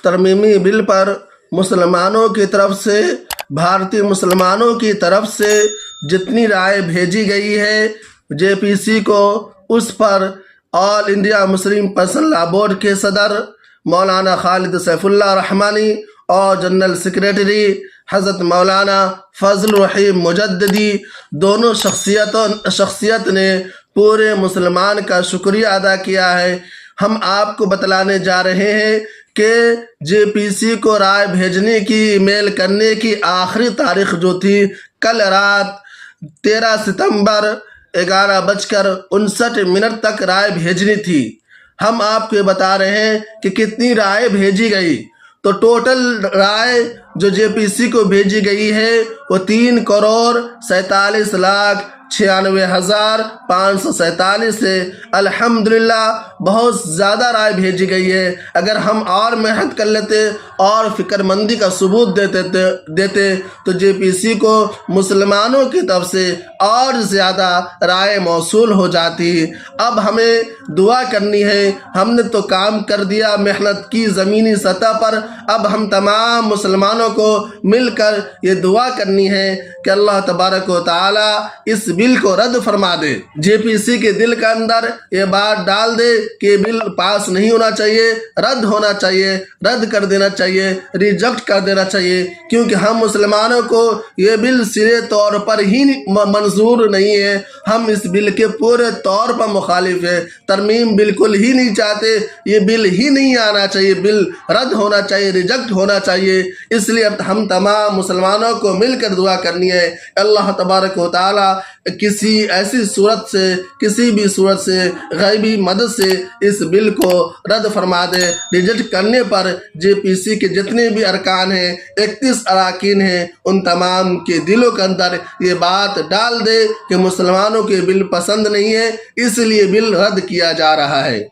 ترمیمی بل پر مسلمانوں کی طرف سے بھارتی مسلمانوں کی طرف سے جتنی رائے بھیجی گئی ہے جے پی سی کو، اس پر آل انڈیا مسلم پرسنل لا بورڈ کے صدر مولانا خالد سیف اللہ رحمانی اور جنرل سیکریٹری حضرت مولانا فضل الرحیم مجددی دونوں شخصیت نے پورے مسلمان کا شکریہ ادا کیا ہے۔ ہم آپ کو بتلانے جا رہے ہیں کہ جے پی سی کو رائے بھیجنے کی ای میل کرنے کی آخری تاریخ جو تھی کل رات 13 ستمبر 11:59 تک رائے بھیجنی تھی۔ ہم آپ کو یہ بتا رہے ہیں کہ کتنی رائے بھیجی گئی۔ تو ٹوٹل رائے جو جے پی سی کو بھیجی گئی ہے وہ 3,47,96,547 ہے۔ الحمدللہ بہت زیادہ رائے بھیجی گئی ہے۔ اگر ہم اور محنت کر لیتے اور فکر مندی کا ثبوت دیتے تو جے پی سی کو مسلمانوں کی طرف سے اور زیادہ رائے موصول ہو جاتی۔ اب ہمیں دعا کرنی ہے۔ ہم نے تو کام کر دیا، محنت کی زمینی سطح پر، اب ہم تمام مسلمانوں کو مل کر یہ دعا کرنی ہے کہ اللہ تبارک و تعالی اس بل کو رد فرما دے۔ جے پی سی کے دل کے اندر یہ بات ڈال دے کہ یہ بل پاس نہیں ہونا چاہیے، رد ہونا چاہیے، رد کر دینا چاہیے، ریجیکٹ کر دینا چاہیے، کیونکہ ہم مسلمانوں کو یہ بل سرے طور پر ہی منظور نہیں ہے۔ ہم اس بل کے پورے طور پر مخالف ہیں، ترمیم بالکل ہی نہیں چاہتے، یہ بل ہی نہیں آنا چاہیے، بل رد ہونا چاہیے، ریجیکٹ ہونا چاہیے۔ اس لیے ہم تمام مسلمانوں کو مل کر دعا کرنی ہے اللہ تبارک و تعالی کسی ایسی صورت سے، کسی بھی صورت سے، غیبی مدد سے اس بل کو رد فرما دے۔ ریجیکٹ کرنے پر جے پی سی کے جتنے بھی ارکان ہیں، 31 اراکین ہیں، ان تمام کے دلوں کے اندر یہ بات ڈال دے کہ مسلمانوں کے بل پسند نہیں ہے، اس لیے بل رد کیا جا رہا ہے۔